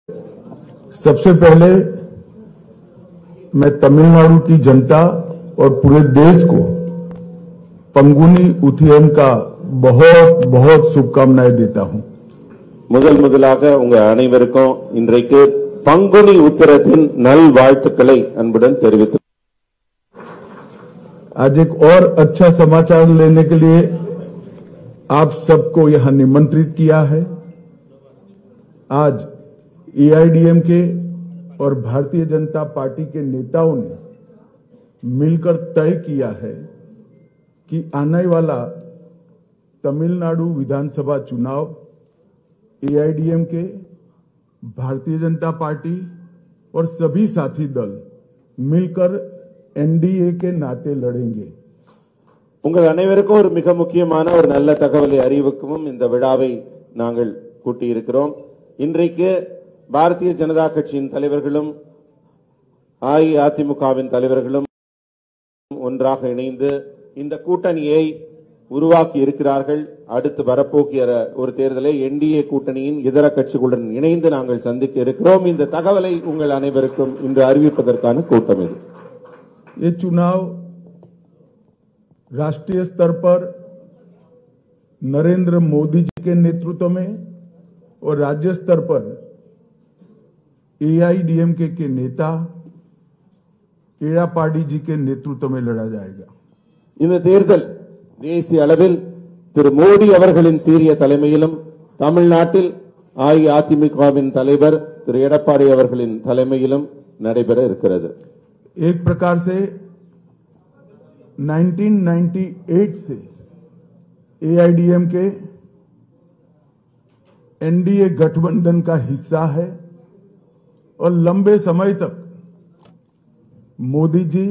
सबसे पहले मैं तमिलनाडु की जनता और पूरे देश को पंगुनी उथियम का बहुत बहुत शुभकामनाएं देता हूं। முதலாக உங்க அனைவருக்கும் இன்றைக்கு பங்குனி உத்திரத்தின் நல்வாழ்த்துக்களை அன்புடன் தெரிவித்து आज एक और अच्छा समाचार लेने के लिए आप सबको यहां निमंत्रित किया है। आज एआईडीएमके और भारतीय जनता पार्टी के नेताओं ने मिलकर तय किया है कि आने वाला तमिलनाडु विधानसभा चुनाव एआईडीएमके, भारतीय जनता पार्टी और सभी साथी दल मिलकर एनडीए के नाते लड़ेंगे। உங்கள் அனைவருக்கும் ஒரு மிக முக்கியமான ஒரு நல்ல தகவலை அறிவிக்கவும் இந்த விழாவை நாங்கள் கூட்டியிருக்கிறோம். இன்றைக்கு பாரதிய ஜனதா கட்சியின் தலைவர்களும் அஇஅதிமுகவின் தலைவர்களும் ஒன்றாக இணைந்து இந்த கூட்டணியை உருவாக்கி இருக்கிறார்கள். அடுத்து வரப்போகிற ஒரு தேர்தலை என்டிஏ கூட்டணியின் இதர கட்சிகளுடன் இணைந்து நாங்கள் சந்திக்க இருக்கிறோம். இந்த தகவலை உங்கள் அனைவருக்கும் இன்று அறிவிப்பதற்கான கூட்டம் இது. ये चुनाव राष्ट्रीय स्तर पर नरेंद्र मोदी जी के नेतृत्व में और राज्य स्तर पर एआईडीएमके के नेता एड़ापाडी जी के नेतृत्व में लड़ा जाएगा. இந்த தேர்தல் தேசிய அளவில் திரு மோடி அவர்களின் சீரிய தலைமையிலும் தமிழ்நாட்டில் அஇஅதிமுகவின் தலைவர் திரு எடப்பாடி அவர்களின் தலைமையிலும் நடைபெற இருக்கிறது. एक प्रकार से 1998 से एआईडीएमके एनडीए गठबंधन का हिस्सा है और लंबे समय तक मोदी जी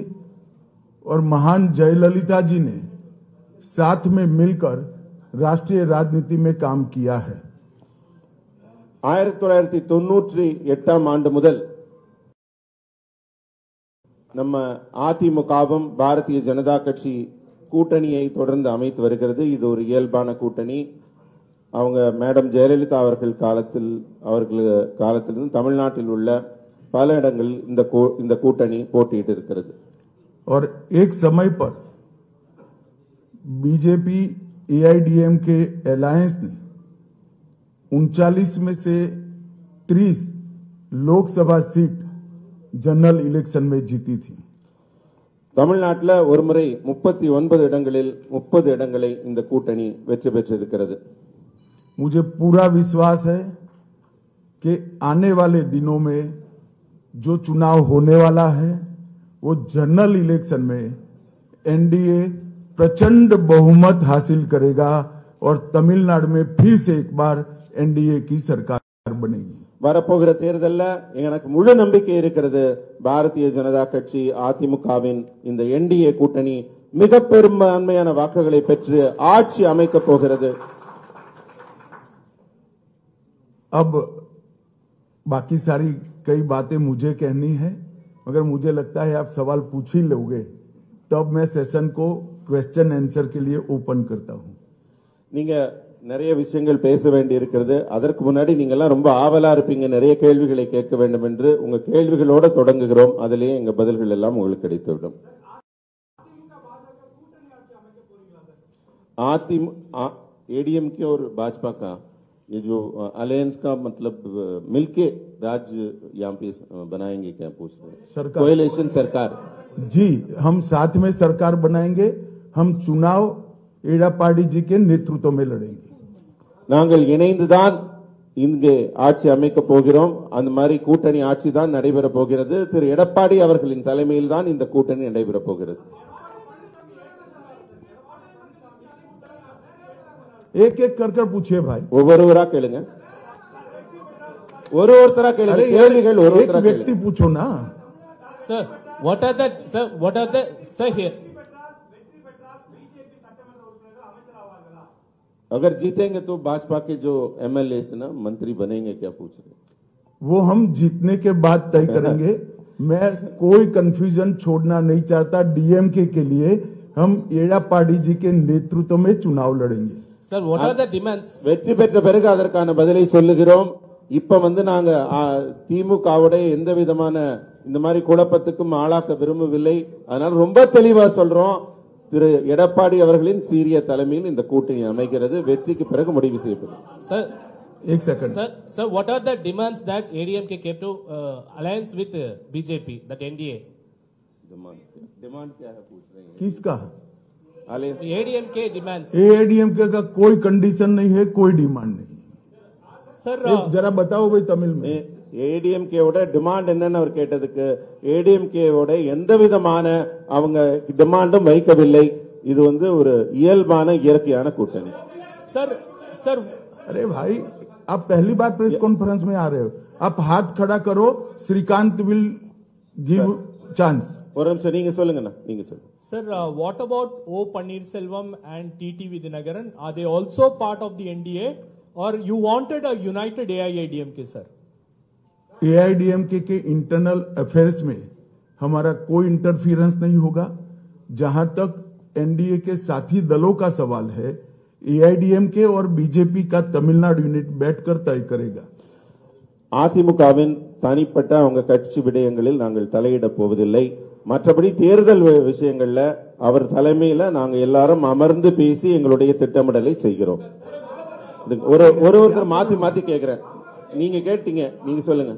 और महान जयललिता जी ने साथ में मिलकर राष्ट्रीय राजनीति में काम किया है. 1998 ஆண்டு முதல் நம்ம அதிமுகவும் பாரதிய ஜனதா கட்சி கூட்டணியை தொடர்ந்து அமைத்து வருகிறது. இது ஒரு இயல்பான கூட்டணி. அவங்க மேடம் ஜெயலலிதா அவர்கள் காலத்திலிருந்து தமிழ்நாட்டில் உள்ள பல இடங்களில் இந்த கூட்டணி போட்டியிட்டு இருக்கிறது. और एक समय पर बीजेपी एआईडीएम के अलायंस ने 39 में से 30 लोकसभा सीट जनरल इलेक्शन में जीती थी. தமிழ்நாட்டில் ஒருமுறை 39 இடங்களில் 30 இடங்களை இந்த கூட்டணி வெற்றி பெற்றிருக்கிறது. मुझे पूरा विश्वास है कि आने वाले दिनों में जो चुनाव होने वाला है वो जनरल इलेक्शन में एनडीए प्रचंड बहुमत हासिल करेगा और तमिलनाडु में फिर से एक बार एनडीए की सरकार बनेगी. வரப்போகிற தேர்தலில் எனக்கு முழு நம்பிக்கை இருக்கிறது. பாரதிய ஜனதா கட்சி அதிமுகவின் இந்த என்டிஏ கூட்டணி மிக பெரும்பான்மையான வாக்குகளை பெற்று ஆட்சி அமைக்கப் போகிறது. अब बाकी सारी कई बातें मुझे कहनी है, मगर मुझे लगता है आप सवाल पूछ ही लोगे, तब मैं सेशन को क्वेश्चन आंसर के लिए ओपन करता हूं. நீங்க நிறைய விஷயங்கள் பேச வேண்டி இருக்கிறது. அதற்கு முன்னாடி நீங்க எல்லாம் ரொம்ப ஆவலா இருப்பீங்க, நிறைய கேள்விகளை கேட்க வேண்டும் என்று. உங்க கேள்விகளோட தொடங்குகிறோம். அதிலேயே எங்க பதில்கள் எல்லாம் உங்களுக்கு கிடைத்துவிடும். एडीएमके और भाजपा का ये जो अलायंस का मतलब मिलके राज्य यहाँ पे बनाएंगे, क्या पूछ रहे हैं? सरकार, कोएलिशन सरकार. जी, हम साथ में सरकार बनाएंगे. हम चुनाव एड़ापाडी जी के नेतृत्व में लड़ेंगे. நாங்கள் இணைந்துதான் இங்கே ஆட்சி அமைக்க போகிறோம். அந்த மாதிரி கூட்டணி ஆட்சி தான் நடைபெற போகிறது. திரு எடப்பாடி அவர்களின் தலைமையில் தான் இந்த கூட்டணி நடைபெற போகிறது. एक एक कर कर पूछिए भाई. ஒவ்வொருவரா கேளுங்க, ஒருத்தரா கேளுங்க. கேள்விகள் एक व्यक्ति पूछो ना. Sir, what are the sir here? अगर जीतेंगे तो भाजपा के जो एमएलए ना मंत्री बनेंगे, क्या पूछ रहे? वो हम जीतने के बाद तय करेंगे. मैं कोई कंफ्यूजन छोड़ना नहीं चाहता. डीएमके के लिए हम एड़ापाडी जी के नेतृत्व में चुनाव लड़ेंगे. Sir, what are the demands? வெற்றி பெற்ற பிறகு அதற்கான பதிலை சொல்லுகிறோம். இப்ப வந்து நாங்க திமுகவோட எந்த விதமான இந்த மாதிரி குழப்பத்துக்கும் ஆளாக்க விரும்பவில்லை. அதனால ரொம்ப தெளிவா சொல்றோம், திரு எடப்பாடி அவர்களின் சீரிய தலைமையில் இந்த கூட்டணி அமைகிறது. வெற்றிக்கு பிறகு முடிவு செய்யப்படும். Sir, एक second sir, what are the demands that ADMK came to alliance with BJP, that NDA? Demand क्या है पूछ रहे हैं? किसका? ADMK demands. एआईडीएमके का कोई कंडीशन नहीं है, कोई डिमांड नहीं। Sir, जरा बताओ भाई तमिल में। ஏடிஎம்கேவோட டிமாண்ட் என்னன்னு அவர் கேட்டதுக்கு, ஏடிஎம்கேவோட எந்த விதமான அவங்க டிமாண்டும் வைக்கவில்லை. இது வந்து ஒரு இயல்பான இயற்கையான கூட்டணி. sir, अरे भाई, आप पहली बार प्रेस कॉन्फ्रेंस में आ रहे हो, आप हाथ खड़ा करो, श्रीकांत विल गिव चांस। ஒரு நிமிஷம் நீங்க சொல்லுங்கண்ணா, நீங்க சொல்லுங்க. Sir, what about O Pannirselvam and TT Vidyanagaran? Are they also part of the NDA, or you wanted a united AIADMK, sir? AIADMK के इंटरनल अफेयर्स में हमारा कोई इंटरफियरेंस नहीं होगा। जहां तक एनडीए के साथी दलों का सवाल है, एआईडीएमके और बीजेपी का तमिलनाडु यूनिट बैठकर तय करेगा। அதிமுகவின் தனிப்பட்ட அவங்க கட்சி விடயங்களில் நாங்கள் தலையிட போவதில்லை. மற்றபடி தேர்தல் விஷயங்கள்ல அவர் தலைமையில நாங்க எல்லாரும் அமர்ந்து பேசி எங்களுடைய திட்டமிடலை செய்கிறோம். ஒருத்தர் மாத்தி மாத்தி கேக்குறேன். நீங்க கேட்டீங்க, நீங்க சொல்லுங்க,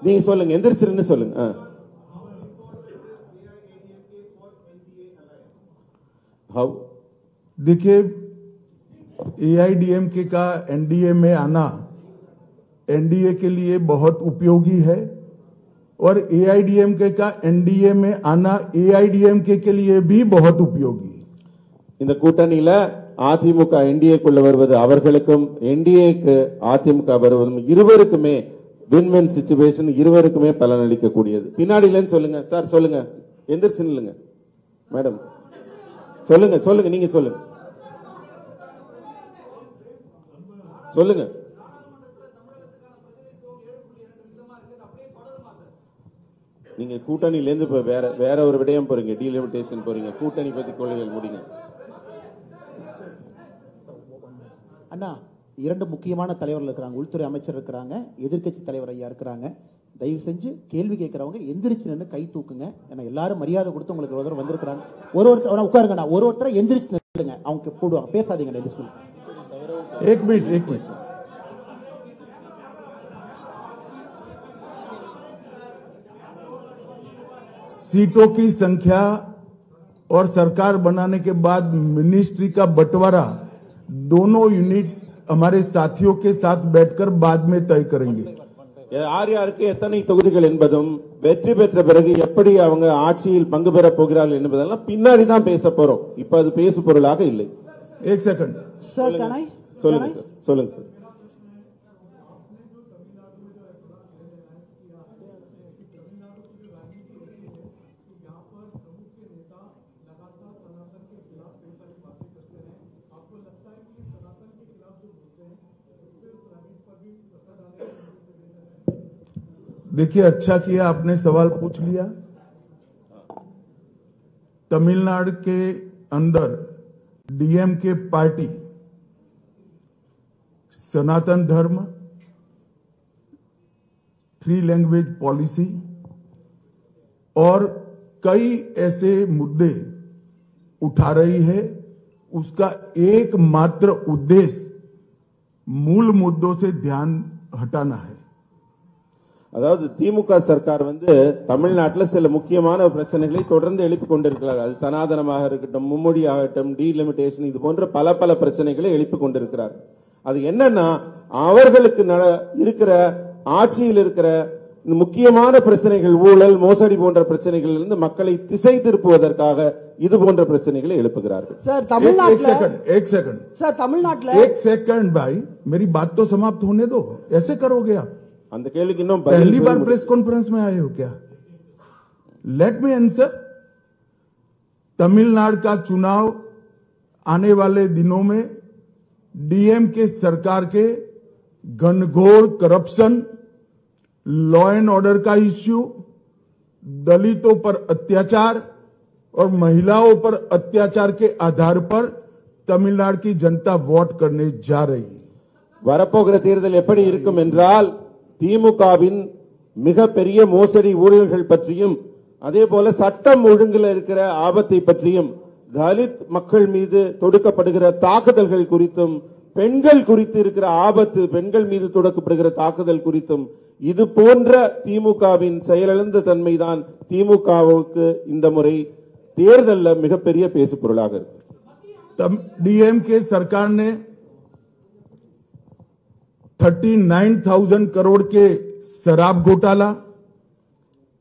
நீங்க சொல்லுங்க, எந்திரிச்சிருந்து சொல்லுங்க. हाउ देखिए, एआईडीएमके का एनडीए में आना एनडीए के लिए बहुत उपयोगी है, और एआईडीएमके का एनडीए में आना एआईडीएमके के लिए भी बहुत उपयोगी है। இந்த கூட்டணியில அதிமுக என்டிஏக்குள்ள வருவது அவர்களுக்கும், என்டிஏக்கு அதிமுக வருவதும் இருவருக்குமே வின்-வின் சிச்சுவேஷன், இருவருக்குமே பலனளிக்க கூடியது. பின்னாடியில சொல்லுங்க சார், சொல்லுங்க, எந்திரிச்சு நில்லுங்க மேடம், சொல்லுங்க சொல்லுங்க, நீங்க சொல்லுங்க சொல்லுங்க. நீங்க கூட்டணியில இருந்து வேற ஒரு விடயம் போறீங்க, டீலிமிட்டேஷன் போறீங்க, கூட்டணி பத்தி கொள்கைகள் முடிங்க. அண்ணா, இரண்டு முக்கியமான தலைவர்கள் இருக்கிறாங்க, உள்துறை அமைச்சர் இருக்கிறாங்க, எதிர்க்கட்சி தலைவர் ஐயா இருக்கிறாங்க. தயவு செஞ்சு கேள்வி கேட்கறவங்க எந்திரிச்சு நின்று கை தூக்குங்க. ஏன்னா எல்லாரும் மரியாதை கொடுத்து உங்களுக்கு ஒரு வந்திருக்கிறாங்க. ஒருத்தர் உட்காருங்கண்ணா, ஒருத்தரை எந்திரிச்சு நில்லுங்க, அவங்க போடுவாங்க, பேசாதீங்க. எதிர்த்து एक मिनट सीटों की संख्या और सरकार बनाने के बाद मिनिस्ट्री का बंटवारा दोनों यूनिट्स हमारे साथियों के साथ बैठकर बाद में तय करेंगे। யார் யாருக்கு எத்தனை தொகுதிகள் என்பதும், வெற்றி பெற்ற பிறகு எப்படி அவங்க ஆட்சியில் பங்கு பெற போகிறார்கள் என்பதெல்லாம் பின்னாடி தான் பேச போறோம். இப்ப அது பேசு பொருளாக இல்லை. एक सेकंड சார், சொல்லுங்க சார், சொல்லுங்க சார். देखिए, अच्छा किया आपने सवाल पूछ लिया। तमिलनाडु के अंदर डीएमके पार्टी सनातन धर्म, 3 लैंग्वेज पॉलिसी और कई ऐसे मुद्दे उठा रही है। उसका एकमात्र उद्देश्य मूल मुद्दों से ध्यान हटाना है। அதாவது திமுக சர்க்கார் வந்து தமிழ்நாட்டில் சில முக்கியமான பிரச்சனைகளை தொடர்ந்து எழுப்பிக் கொண்டிருக்கிறார். அது சனாதனமாக இருக்கட்டும், மும்மொழி ஆகட்டும், டீலிமிட்டேஷன், இது போன்ற பல பிரச்சனைகளை எழுப்பிக் கொண்டிருக்கிறார். அது என்னன்னா, அவர்களுக்கு இருக்கிற ஆட்சியில் இருக்கிற முக்கியமான பிரச்சனைகள், ஊழல், மோசடி போன்ற பிரச்சனைகளில் இருந்து மக்களை திசை திருப்புவதற்காக இது போன்ற பிரச்சனைகளை எழுப்புகிறார்கள். சார், தமிழ்நாட்டில் एक सेकंड भाई, मेरी बात तो समाप्त होने दो। ऐसे करोगे आप? அந்த கேள்விக்கு இன்னும் पहली बार प्रेस कॉन्फ्रेंस में आए हो क्या? Let me answer. तमिलनाडु का चुनाव आने वाले दिनों में डीएमके सरकार के घनघोर करप्शन, लॉ एंड ऑर्डर का इश्यू, दलितों पर अत्याचार और महिलाओं पर अत्याचार के आधार पर तमिलनाडु की जनता वोट करने जा रही है। வரப்போகிற தேர்தல் எப்படி இருக்கும் என்றால் திமுகவின் மிகப்பெரிய மோசடி ஊழல்கள் பற்றியும் அதே போல சட்டம் ஒழுங்கில் இருக்கிற ஆபத்தை பற்றியும் தலித் மக்கள் மீது தொடுக்கப்படுகிற தாக்குதல்கள் குறித்தும் பெண்கள் குறித்து இருக்கிற ஆபத்து பெண்கள் மீது தொடுக்கப்படுகிற தாக்குதல் குறித்தும் இது போன்ற திமுகவின் செயலிழந்த தன்மைதான் திமுகவுக்கு இந்த முறை தேர்தலில் மிகப்பெரிய பேசு பொருளாக இருக்கு. डीएमके सरकार ने 39,000 करोड़ के शराब घोटाला,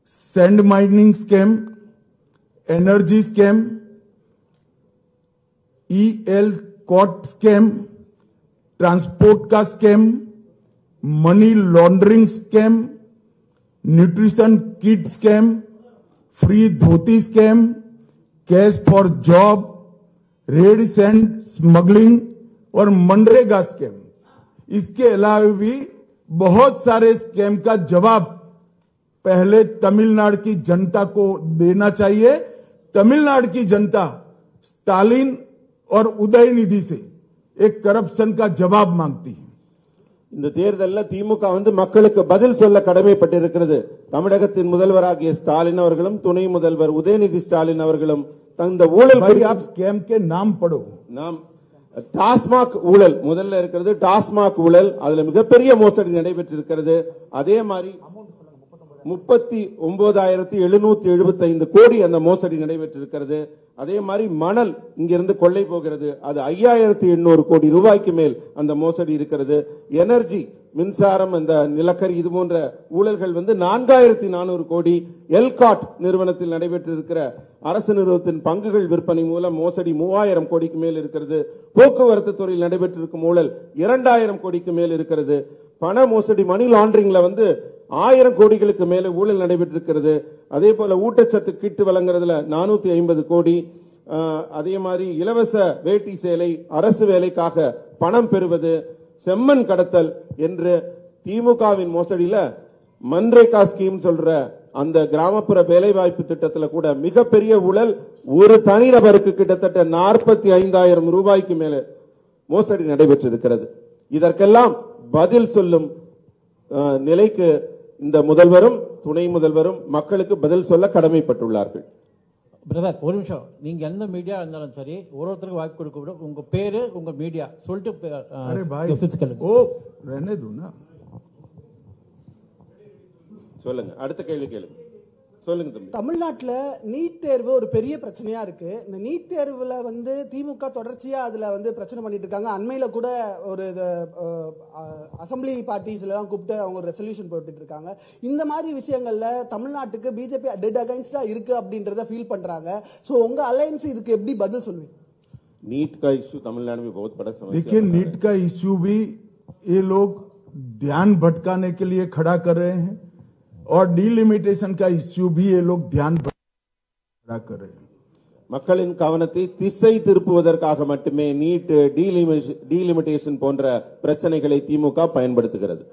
sand mining scam, energy scam, ELCOT scam, transport का scam, money laundering scam, nutrition kit scam, free dhoti scam, cash for job, red sand smuggling और मनरेगा स्कैम। इसके अलावा भी बहुत सारे स्कैम का जवाब पहले तमिलनाडु की जनता को देना चाहिए। तमिलनाडु की जनता स्टालिन और उदयनिधि से एक करप्शन का जवाब मांगती है. இந்த தேர்தலில் திமுக மக்களுக்கு பதில் சொல்ல கடமைப்பட்டிருக்கிறது. தமிழகத்தின் முதல்வராகிய ஸ்டாலின் அவர்களும் துணை முதல்வர் உதயநிதி ஸ்டாலின் அவர்களும் இந்த ஊழல் स्कैम के नाम पढ़ो. நாம் டாஸ்மாக் ஊழல் முதல்ல இருக்கிறது. டாஸ்மாக் ஊழல் அதுல மிகப்பெரிய மோசடி நடைபெற்றிருக்கிறது. அதே மாதிரி 39,775 கோடி அந்த மோசடி நடைபெற்றிருக்கிறது. அதே மாதிரி மணல் இங்கிருந்து கொள்ளை போகிறது, அது 5,800 கோடி ரூபாய்க்கு மேல் அந்த மோசடி இருக்கிறது. எனர்ஜி மின்சாரம், அந்த நிலக்கரி, இது போன்ற ஊழல்கள் 4,400 கோடி. எல்காட் நிறுவனத்தில் நடைபெற்றிருக்கிற அரசு நிறுவனத்தின் பங்குகள் விற்பனை மூலம் மோசடி 3,000 கோடிக்கு மேல் இருக்கிறது. போக்குவரத்து துறையில் நடைபெற்றிருக்கும் ஊழல் 2,000 கோடிக்கு மேல் இருக்கிறது. பண மோசடி மணி லாண்டரிங்ல 1000 கோடிகளுக்கு மேலே ஊழல் நடைபெற்றிருக்கிறது. அதே போல ஊட்டச்சத்து கிட்டு வழங்குறதுல 450 கோடி. அதே மாதிரி இலவச வேட்டி சேலை, அரசு வேலைக்காக பணம் பெறுவது, செம்மண் கடத்தல் என்று திமுகவின் மோசடியில மன்ரேகா ஸ்கீம் சொல்ற அந்த கிராமப்புற வேலைவாய்ப்பு திட்டத்தில் கூட மிகப்பெரிய ஊழல். ஒரு தனிநபருக்கு கிட்டத்தட்ட 45,000 ரூபாய்க்கு மேல மோசடி நடைபெற்றிருக்கிறது. இதற்கெல்லாம் பதில் சொல்லும் நிலைக்கு இந்த முதல்வரும் துணை முதல்வரும் மக்களுக்கு பதில் சொல்ல கடமைப்பட்டுள்ளார்கள். பிரதர் ஒரு நிமிஷம், நீங்க எந்த மீடியா இருந்தாலும் சரி ஒருத்தருக்கு வாய்ப்பு கொடுக்க விட உங்க பேரு உங்க மீடியா சொல்லிட்டு சொல்லுங்க. அடுத்த கேள்வி கேளுங்க. சொல்லுங்க தம்பி. தமிழ்நாட்டில் நீட் தேர்வு ஒரு பெரிய பிரச்சனையா இருக்கு. இந்த நீட் தேர்வுல திமுக தொடர்ச்சியா அதுல பிரச்சனை பண்ணிட்டு இருக்காங்க. அண்மையில கூட ஒரு அசம்பிளி பார்ட்டிஸ்ல எல்லாம் கூப்பிட்டு அவங்க ஒரு ரெசல்யூஷன் போட்டுட்டு இருக்காங்க. இந்த மாதிரி விஷயங்கள்ல தமிழ்நாட்டுக்கு பிஜேபி டெட் அகைன்ஸ்டா இருக்கு அப்படின்றத ஃபீல் பண்றாங்க. சோ உங்க அலையன்ஸ் இதுக்கு எப்படி பதில் சொல்லுவீங்க? नीट का इश्यू तमिलनाडु में बहुत बड़ा समस्या। देखिए, नीट का इश्यू भी ये लोग ध्यान भटकाने के लिए खड़ा कर रहे हैं और डीलिमिटेशन का इश्यू भी ये लोग ध्यान खड़ा कर रहे हैं. மக்களின் கவனத்தை திசை திருப்புவதற்காக மட்டுமே நீட், டீலிமிட்டேஷன் போன்ற பிரச்சனைகளை திமுக பயன்படுத்துகிறது.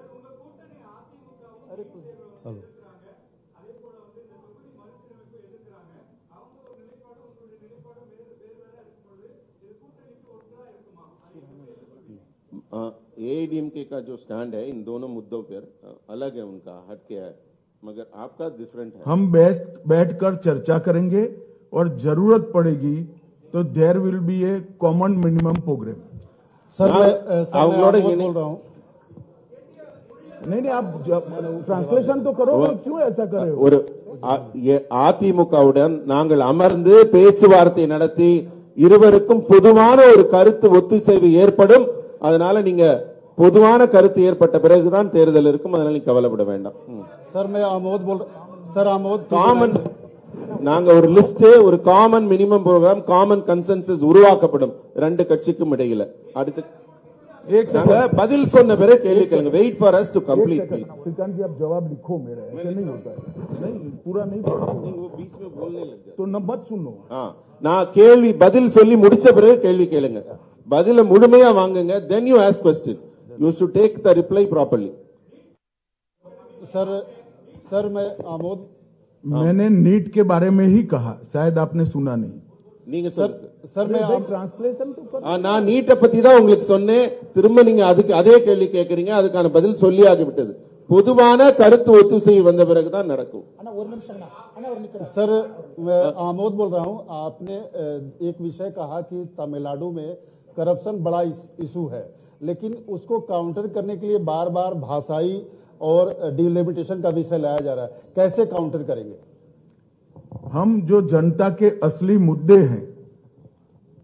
एआईडीएमके का जो स्टैंड है इन दोनों मुद्दों पर अलग है, उनका हटके है, मगर आपका डिफरेंट है. हम बैठकर चर्चा करेंगे और जरूरत पड़ेगी तो there will be a common minimum programme. Sir मैं बोल रहा हूं. नहीं, आप ट्रांसलेशन तो करो. क्यों ऐसा कर रहे हो? ஒரு அதிமுகவுடன் நாங்கள் அமர்ந்து பேச்சுவார்த்தை நடத்தி இருவருக்கும் பொதுவான ஒரு கருத்து ஒத்திசைவு ஏற்படும். அதனால நீங்க பொதுவான கருத்து ஏற்பட்ட பிறகுதான் தேர்தல் இருக்கும். அதனால நீங்க கவலைப்பட வேண்டாம். सर मैं आमोद बोल सर आमोद காமன் நாங்க ஒரு லிஸ்ட், ஒரு common minimum programme, common consensus உருவாக்கப்படும் ரெண்டு கட்சிக்கும் இடையில. அடுத்து பதில் சொன்ன பிறகு கேள்வி கேளுங்க. Wait for us to complete please. Shrikant ji, आप जवाब लिखो मेरा, ऐसे नहीं होता है. नहीं, पूरा नहीं वो बीच में बोलने लग गए तो न मत सुनो. நான் கேள்வி பதில் சொல்லி முடிச்ச பிறகு கேள்வி கேளுங்க. பதில முழுமையா வாங்குங்க. then you ask question. you should take the reply properly. Sir मैं आमोद मैंने नीट के बारे में ही कहा, शायद आपने सुना नहीं. நீங்க சொல்லுங்க सर मैं ट्रांसलेशन तो कर நான் நீட்டை பத்தி தான் உங்களுக்கு சொன்னேன். திரும்ப நீங்க அதுக்கு அதே கேள்வி கேட்கறீங்க. அதுக்கான பதில் சொல்லி ஆகிவிட்டது. பொதுவான கருத்து ஒத்துசைவு வந்த பிறகுதான் நடக்கும். அண்ணா ஒரு நிமிஷம் அண்ணா ஒரு நிமிஷம் सर मैं आमोद बोल रहा हूं. आपने एक विषय कहा कि तमिलनाडु में करप्शन बड़ा इशू है, लेकिन उसको काउंटर करने के लिए बार बार भाषाई और डिलिमिटेशन का विषय लाया जा रहा है. कैसे काउंटर करेंगे? हम जो जनता के असली मुद्दे हैं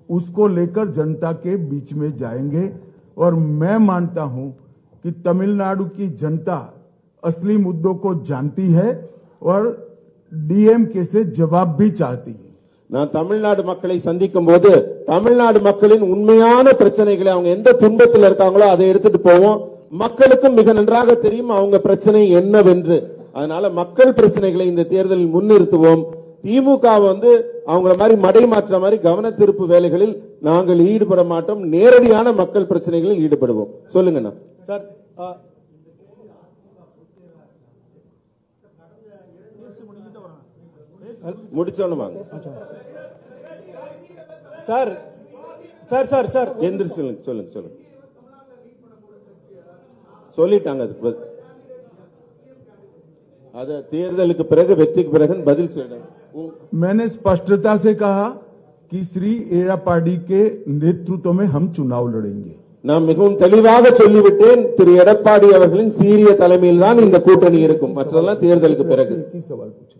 उसको लेकर जनता के बीच में जाएंगे और मैं मानता हूं कि तमिलनाडु की जनता असली मुद्दों को जानती है और डीएमके से जवाब भी चाहती है. நான் தமிழ்நாடு மக்களை சந்திக்கும் போது தமிழ்நாடு மக்களின் உண்மையான பிரச்சனைகளை அவங்க எந்த துன்பத்தில் இருக்காங்களோ அதை எடுத்துட்டு போவோம். மக்களுக்கும் மிக நன்றாக தெரியும் அவங்க பிரச்சனை என்னவென்று. அதனால மக்கள் பிரச்சனைகளை இந்த தேர்தலில் முன்னிறுத்துவோம். திமுக அவங்கள மாதிரி மடை மாற்ற மாதிரி கவன திருப்பு வேலைகளில் நாங்கள் ஈடுபட மாட்டோம். நேரடியான மக்கள் பிரச்சனைகளில் ஈடுபடுவோம். சொல்லுங்கண்ணா. சார் முடிச்சோன்னு வாங்க. சார் சார் சார் சார் எந்திரிச்சு சொல்லுங்க சொல்லுங்க சொல்லுங்க. சொல்லிட்டாங்க அதுக்கு அத தேர்தலுக்கு பிறகு வெற்றிக்கு பிறகு பதில் சொல்லுங்க. मैंने स्पष्टता से कहा कि श्री एड़ापाडी के नेतृत्व में हम चुनाव लड़ेंगे. நான் மிகவும் தெளிவாக சொல்லிவிட்டேன். திரு எடப்பாடி அவர்களின் சீரிய தலைமையில் தான் இந்த கூட்டணி இருக்கும். மற்றதெல்லாம் தேர்தலுக்கு பிறகு. सवाल पूछे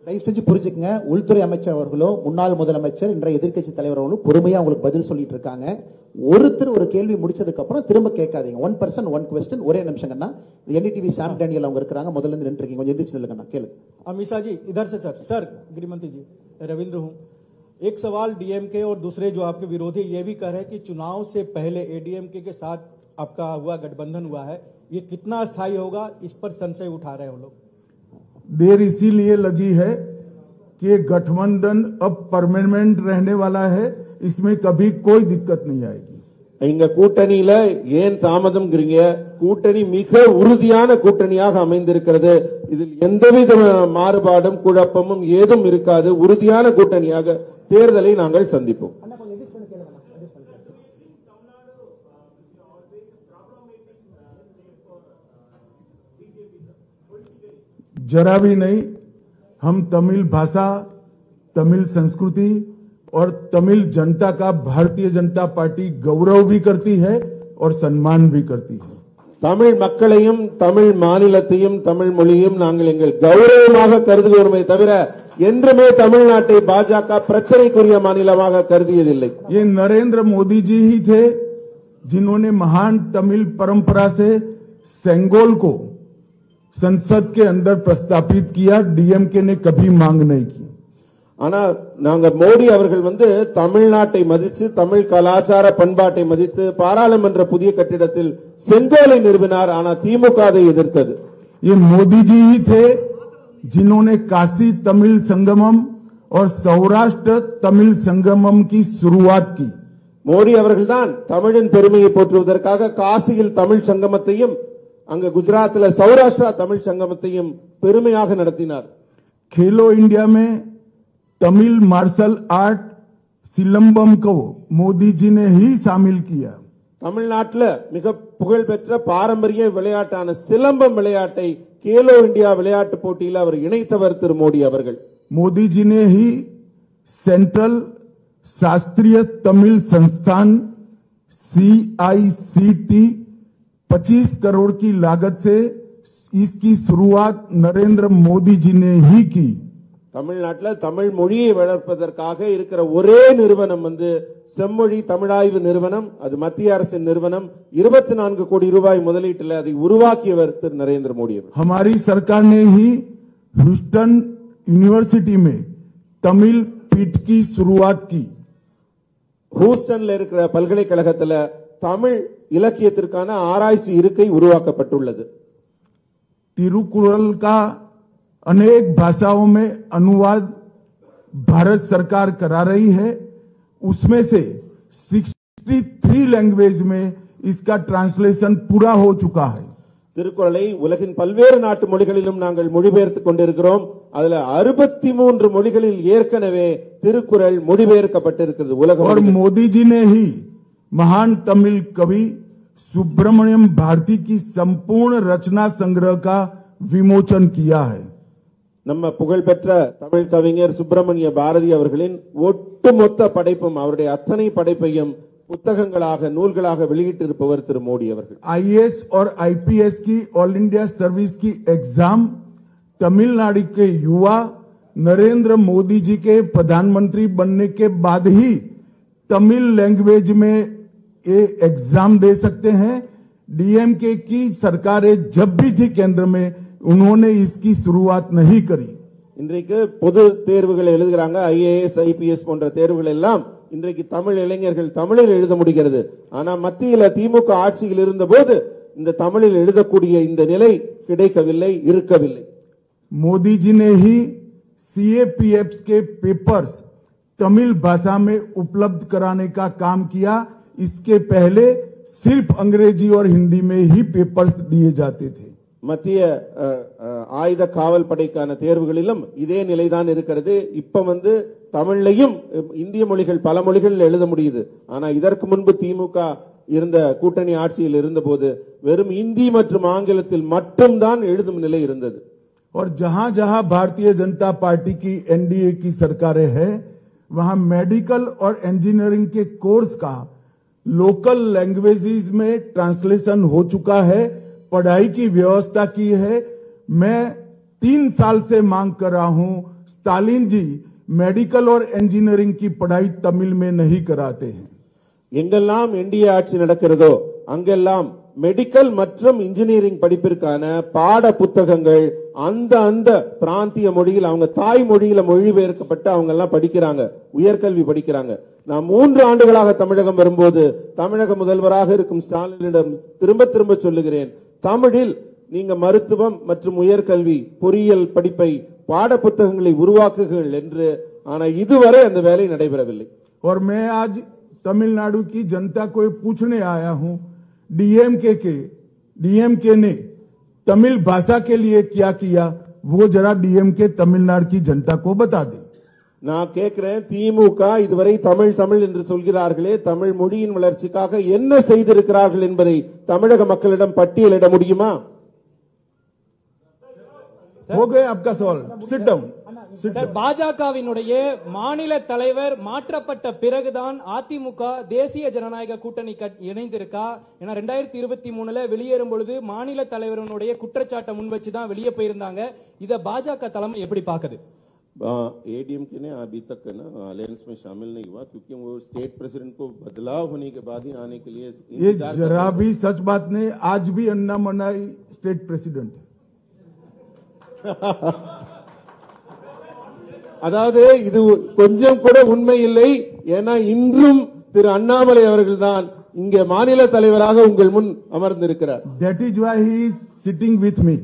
தயவு செஞ்சு புரிஞ்சுக்கங்க. உள்துறை அமைச்சர் அவர்களோ முன்னாள் முதலமைச்சர் இன்றைய எதிர்க்கட்சி தலைவர் அவர்களும் பொறுமையா உங்களுக்கு பதில் சொல்லிட்டு இருக்காங்க. ஒருத்தர் ஒரு கேள்வி முடிச்சதுக்கு அப்புறம் திரும்ப கேட்காதீங்க. 1 person 1 question. ஒரே நிமிஷங்கண்ணா. NDTV சாம் டேனியல் அவங்க இருக்காங்க. முதல்ல இருந்து நின்று இருக்கீங்க. கொஞ்சம் எந்திரிச்சு நில்லுங்கண்ணா. கேளுங்க. अमीषा जी इधर से सर गृहमंत्री जी रविंद्र हूं. एक सवाल डीएमके और दूसरे जो आपके विरोधी ये भी कह रहे हैं कि चुनाव से पहले एडीएमके के साथ आपका हुआ गठबंधन हुआ है, ये कितना अस्थायी होगा, इस पर संशय उठा रहे हैं लोग. देर इसीलिए लगी है कि गठबंधन अब परमानेंट रहने वाला है. इसमें कभी कोई दिक्कत नहीं आएगी. எங்க கூட்டணியில ஏன் தாமதம்ங்கறீங்க? கூட்டணி மிக உறுதியான கூட்டணியாக அமைந்திருக்கிறது. இதில் எந்தவித மாறுபாடும் குழப்பமும் ஏதும் இருக்காது. உறுதியான கூட்டணியாக தேர்தலை நாங்கள் சந்திப்போம். जरा भी नहीं. हम तमिल भाषा, तमिल संस्कृति और तमिल जनता का भारतीय जनता पार्टी गौरव भी करती है और सम्मान भी करती है. தமிழ் மக்களையும் தமிழ் மாநிலத்தையும் தமிழ் மொழியையும் நாங்கள் எங்கள் கௌரவமாக கருதுகிறோமே தவிர என்றுமே தமிழ்நாட்டை பாஜக பிரச்சனைக்குரிய மாநிலமாக கருதியதில்லை. ये नरेंद्र मोदी जी ही थे जिन्होंने महान तमिल परंपरा से सेंगोल को संसद के अंदर प्रस्तापित किया. डीएमके ने कभी मांग नहीं की. ஆனா நாங்க மோடி அவர்கள் தமிழ்நாட்டை மதித்து தமிழ் கலாச்சார பண்பாட்டை மதித்து பாராளுமன்ற புதிய கட்டிடத்தில் செங்கோலை நிறுவினார். ஆனா திமுக அதை எதிர்த்தது. ये मोदी जी ही थे जिन्होंने काशी तमिल संगमम और सौराष्ट्र तमिल संगमम की शुरुआत की. மோடி அவர்கள்தான் தமிழின் பெருமையை போற்றுவதற்காக காசியில் தமிழ் சங்கமத்தையும் அங்க குஜராத்தில் சௌராஷ்டிரா தமிழ் சங்கமத்தையும் பெருமையாக நடத்தினார். खेलो इंडिया में तमिल मार्शल आर्ट सिलंबम को मोदी जी ने ही शामिल किया. தமிழ்நாட்டில் மிக புகழ்பெற்ற பாரம்பரிய விளையாட்டான சிலம்பம் விளையாட்டை கேலோ இந்தியா விளையாட்டு போட்டியில் அவர் இணைத்தவர் திரு மோடி அவர்கள். मोदी जी ने ही सेंट्रल शास्त्रीय तमिल संस्थान CICT 25 करोड़ की लागत से इसकी शुरुआत नरेंद्र मोदी जी ने ही की. தமிழ்நாட்டில் தமிழ் மொழியை வளர்ப்பதற்காக இருக்கிற ஒரே நிறுவனம் செம்மொழி தமிழாய்வு நிறுவனம். அது மத்திய அரசின் நிறுவனம். 24 கோடி ரூபாய் முதலீட்டில் அதை உருவாக்கியவர் திரு நரேந்திர மோடி. हमारी सरकार ने ही ह्यूस्टन यूनिवर्सिटी में तमिल पीठ की शुरुआत की. ஹூஸ்டன்ல இருக்கிற பல்கலைக்கழகத்தில் தமிழ் இலக்கியத்திற்கான ஆராய்ச்சி இருக்கை உருவாக்கப்பட்டுள்ளது. तिरुकुरल का अनेक भाषाओं में अनुवाद भारत सरकार करा रही है. उसमें से 63 लैंग्वेज में इसका ट्रांसलेशन पूरा हो चुका है. திருக்குறளை உலகின் பல்வேறு நாட்டு மொழிகளிலும் நாங்கள் மொழிபெயர்த்துக் கொண்டிருக்கிறோம். அதுல 63 மொழிகளில் ஏற்கனவே திருக்குறள் மொழிபெயர்க்கப்பட்டிருக்கிறது உலகம். और मोदी जी ने ही महान तमिल कवि सुब्रमण्यम भारती की संपूर्ण रचना संग्रह का विमोचन किया है. நம்ம புகழ்பெற்ற தமிழ் கவிஞர் சுப்பிரமணிய பாரதி அவர்களின் ஒட்டுமொத்த படைப்பும் அவருடைய அத்தனை படைப்பையும் புத்தகங்களாக நூல்களாக வெளியிட்டிருப்பவர் திரு மோடி அவர்கள். आईएएस और आईपीएस की ऑल इंडिया सर्विस की एग्जाम तमिलनाडु के युवा नरेंद्र मोदी जी के प्रधानमंत्री बनने के बाद ही तमिल लैंग्वेज में ये एग्जाम दे सकते हैं. डीएमके की सरकारें जब भी थी केंद्र में उन्होंने इसकी शुरुआत नहीं करी. இன்றைக்கு பொது தேர்வுகள் எழுதுகிறாங்க. ஐஏஎஸ் ஐபிஎஸ் போன்ற தேர்வுகள் எல்லாம் இன்றைக்கு தமிழ் இளைஞர்கள் தமிழில் எழுத முடிகிறது. ஆனா மத்தியில திமுக ஆட்சியில் இருந்த போது இந்த தமிழில் எழுதக்கூடிய இந்த நிலை கிடைக்கவில்லை, இருக்கவில்லை. मोदी जी ने ही सीएपीएफ के पेपर्स तमिल भाषा में उपलब्ध कराने का काम किया. इसके पहले सिर्फ अंग्रेजी और हिंदी में ही पेपर्स दिए जाते थे. மத்திய ஆயுத காவல் படைக்கான தேர்வுகளிலும் இதே நிலைதான் இருக்கிறது. இப்ப தமிழ்லையும் இந்திய மொழிகள் பல மொழிகளில் எழுத முடியுது. ஆனா இதற்கு முன்பு திமுக இருந்த கூட்டணி ஆட்சியில் இருந்தபோது வெறும் இந்தி மற்றும் ஆங்கிலத்தில் மட்டும்தான் எழுதும் நிலை இருந்தது. और जहां जहां भारतीय जनता पार्टी की एनडीए की सरकारें हैं वहां मेडिकल और इंजीनियरिंग के कोर्स का लोकल लैंग्वेजेस में ट्रांसलेशन हो चुका है. पढ़ाई की व्यवस्था की है. मैं 3 साल से मांग कर रहा हूं, स्टालिन जी मेडिकल और इंजीनियरिंग की पढ़ाई तमिल में नहीं कराते हैं. எங்கெல்லாம் என்டிஏ ஆட்சி நடக்கிறதோ அங்கெல்லாம் மெடிக்கல் மற்றும் இன்ஜினியரிங் படிப்பிற்கான பாட புத்தகங்கள் அந்த பிராந்திய மொழியில் அவங்க தாய் மொழியில மொழிபெயர்க்கப்பட்டு அவங்க எல்லாம் படிக்கிறாங்க, உயர்கல்வி படிக்கிறாங்க. நான் 3 ஆண்டுகளாக தமிழகம் வரும்போது தமிழக முதல்வராக இருக்கும் ஸ்டாலினிடம் திரும்ப திரும்ப சொல்லுகிறேன், தமிழில் நீங்க மருத்துவம் மற்றும் உயர்கல்வி பொறியியல் படிப்பை பாட புத்தகங்களை உருவாக்குகள் என்று. ஆனா இதுவரை அந்த வேலை நடைபெறவில்லை. और मैं आज तमिलनाडु की जनता को पूछने आया हूं, डीएमके ने तमिल भाषा के लिए क्या किया वो जरा डीएमके तमिलनाडु की जनता को बता दे. நான் கேட்கிறேன், திமுக இதுவரை தமிழ் என்று சொல்கிறார்களே, தமிழ் மொழியின் வளர்ச்சிக்காக என்ன செய்திருக்கிறார்கள் என்பதை தமிழக மக்களிடம் பட்டியலிட முடியுமா? हो गए आपका सवाल. Sit down. பாஜகவினுடைய மாநில தலைவர் மாற்றப்பட்ட பிறகுதான் அதிமுக தேசிய ஜனநாயக கூட்டணி இணைந்திருக்கா? ஏன்னா 2023 வெளியேறும் பொழுது மாநில தலைவருடைய குற்றச்சாட்டை முன் வச்சுதான் வெளியே போயிருந்தாங்க. இத பாஜக தலைமை எப்படி பாக்குது? एडीएमके ने अभी तक अलायंस में शामिल नहीं हुआ क्योंकि वो स्टेट प्रेसिडेंट को बदलाव होने के बाद ही आने के लिए ये जरा भी सच बात नहीं. आज भी अन्नामलाई स्टेट प्रेसिडेंट है. அதாவது இது கொஞ்சம் கூட உண்மை இல்லை. ஏன்னா இன்றும் திரு அண்ணாமலை அவர்கள் தான் இங்கே மாநில தலைவராக உங்கள் முன் அமர்ந்திருக்கிறார். That is why he is sitting with me.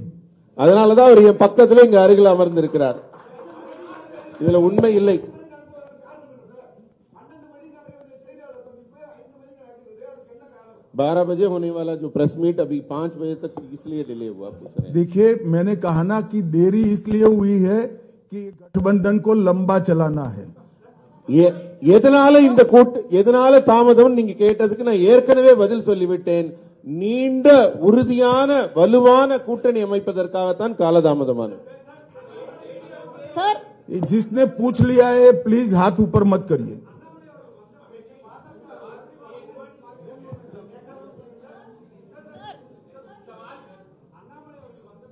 அதனாலதான் அவர் என் பக்கத்துல இங்க அருகில் அமர்ந்திருக்கிறார். இதுல உண்மை இல்லை. बारह बजे होने वाला जो प्रेस मीट अभी 5 बजे तक इसलिए डिले हुआ. देखिए मैंने कहा ना कि देरी इसलिए हुई है कि गठबंधन को लंबा चलाना है. எதனால தாமதம் நீங்க கேட்டதுக்கு நான் ஏற்கனவே பதில் சொல்லிவிட்டேன். நீண்ட உறுதியான வலுவான கூட்டணி அமைப்பதற்காகத்தான் காலதாமதமானது. सर जिसने पूछ लिया है प्लीज हाथ ऊपर मत करिए.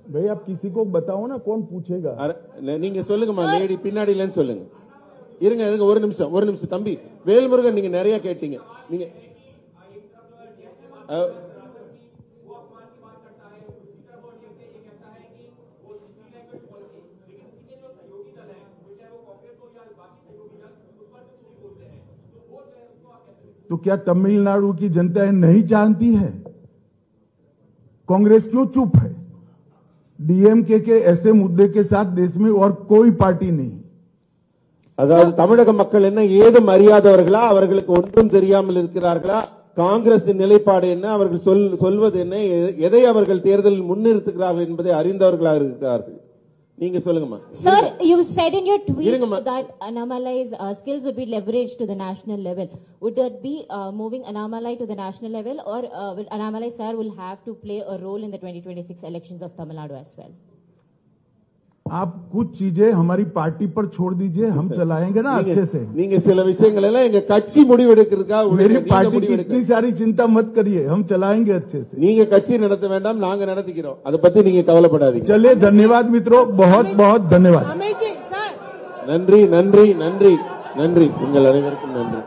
भाई आप किसी को बताओ ना कौन पूछेगा. நீங்க சொல்லுங்கம்மா, லேடி பின்னாடில சொல்லுங்க. இருங்க ஒரு நிமிஷம் தம்பி வேல்முருகன், நீங்க நிறைய கேட்டீங்க. நீங்க तो क्या तमिलनाडु की जनता नहीं जानती है? कांग्रेस क्यों चुप है? डीएमके के ऐसे मुद्दे के साथ देश में और कोई पार्टी नहीं. அதாவது தமிழக மக்கள் என்ன ஏதும் அறியாதவர்களா, அவர்களுக்கு ஒன்றும் தெரியாமல் இருக்கிறார்களா? காங்கிரசின் நிலைப்பாடு என்ன, அவர்கள் சொல்வது என்ன, எதை அவர்கள் தேர்தலில் முன்னிறுத்துகிறார்கள் என்பதை அறிந்தவர்களாக இருக்கிறார்கள். நீங்க சொல்லுங்கம்மா. Sir, you said in your tweet that Annamalai's skills would be leveraged to the national level. Would that be moving Annamalai to the national level, or will Annamalai sir will have to play a role in the 2026 elections of Tamil Nadu as well? आप कुछ चीजें हमारी party पर छोड़ दीजिए, हम चलाएंगे ना अच्छे से. நீங்க சில விஷயங்கள் எல்லாம் எங்க கட்சி முடிவெடுக்கிறதுக்காக मेरी पार्टी की इतनी सारी चिंता मत करिए, हम चलाएंगे अच्छे से. நீங்க கட்சி நடத்த வேண்டாம், நாங்க நடத்திக்கிறோம், அதை பத்தி நீங்க கவலைப்படாதீங்க. चलिए, धन्यवाद मित्रों, बहुत बहुत धन्यवाद. நன்றி நன்றி நன்றி நன்றி, உங்கள் அனைவருக்கும் நன்றி.